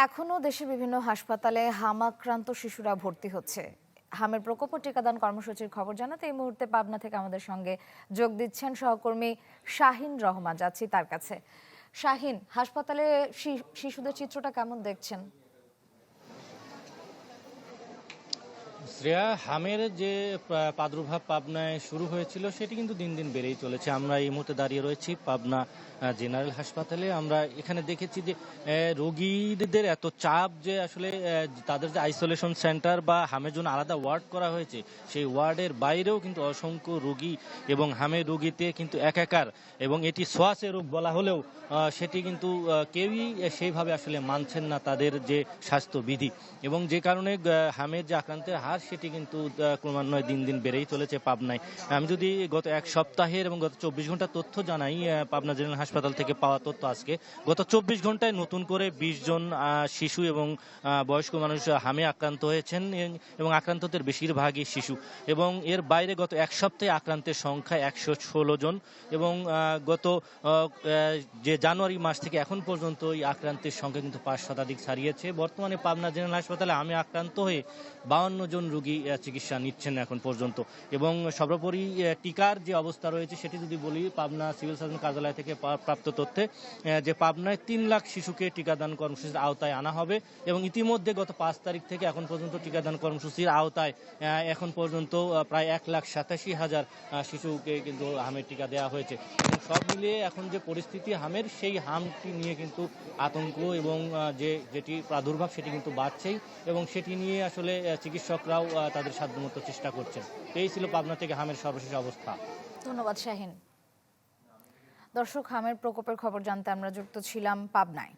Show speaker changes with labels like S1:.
S1: এখনো দেশের বিভিন্ন হাসপাতালে হামাক্রান্ত শিশুরা ভর্তি হচ্ছে। হামের প্রকোপ ও টিকাদান কর্মসূচির খবর জানাতে এই মুহূর্তে পাবনা থেকে আমাদের সঙ্গে যোগ দিচ্ছেন সহকর্মী শাহিন রহমান। যাচ্ছি তার কাছে। শাহিন, হাসপাতালে শিশুদের চিত্রটা কেমন দেখছেন?
S2: শ্রেয়া, হামের যে প্রাদুর্ভাব পাবনায় শুরু হয়েছিল সেটি কিন্তু দিন দিন বেড়েই চলেছে। আমরা এই মুহূর্তে দাঁড়িয়ে রয়েছি পাবনা জেনারেল হাসপাতালে। আমরা এখানে দেখেছি যে রোগীদের এত চাপ যে আসলে তাদের যে আইসোলেশন সেন্টার বা হামের জন্য আলাদা ওয়ার্ড করা হয়েছে, সেই ওয়ার্ডের বাইরেও কিন্তু অসংখ্য রোগী এবং হামের রোগীতে কিন্তু একাকার, এবং এটি সোয়াসে রোগ বলা হলেও সেটি কিন্তু কেউই সেইভাবে আসলে মানছেন না তাদের যে স্বাস্থ্যবিধি, এবং যে কারণে হামের যে আক্রান্তের হার সেটি কিন্তু ক্রমান্বয়ে দিন দিন বেড়েই চলেছে পাবনায়। আমি যদি গত এক সপ্তাহের এবং গত 24 ঘন্টার তথ্য জানাই, পাবনা জেনারেল হাসপাতাল থেকে পাওয়া তথ্য, আজকে গত 24 ঘন্টায় নতুন করে 20 জন শিশু এবং বয়স্ক মানুষ হামে আক্রান্ত হয়েছেন, এবং আক্রান্তদের বেশিরভাগই শিশু। এবং এর বাইরে গত এক সপ্তাহে আক্রান্তের সংখ্যা 116 জন, এবং গত যে জানুয়ারি মাস থেকে এখন পর্যন্ত এই আক্রান্তের সংখ্যা কিন্তু 5 শতাধিক ছাড়িয়েছে। বর্তমানে পাবনা জেনারেল হাসপাতালে আমি আক্রান্ত হয়ে 52 জন রোগী চিকিৎসা নিচ্ছেন এখন পর্যন্ত। এবং সর্বোপরি টিকার যে অবস্থা রয়েছে সেটি যদি বলি, পাবনা সিভিল সার্জন কার্যালয় থেকে প্রাপ্ত তথ্যে যে পাবনায় 3 লাখ শিশুকে টিকাদান কর্মসূচির আওতায় আনা হবে, এবং ইতিমধ্যে গত 5 তারিখ থেকে এখন পর্যন্ত টিকাদান কর্মসূচির আওতায় এখন পর্যন্ত প্রায় 1,87,000 শিশুকে কিন্তু হামের টিকা দেওয়া হয়েছে। সব মিলিয়ে এখন যে পরিস্থিতি হামের, সেই হামটি নিয়ে কিন্তু আতঙ্ক এবং যেটি প্রাদুর্ভাব সেটি কিন্তু বাড়ছেই, এবং সেটি নিয়ে আসলে চিকিৎসকরাও তাদের সাধ্যমতো চেষ্টা করছেন। এই ছিল পাবনা থেকে হামের সর্বশেষ অবস্থা।
S1: ধন্যবাদ শাহিন। দর্শক, হামের প্রকোপের খবর জানতে আমরা যুক্ত ছিলাম পাবনায়।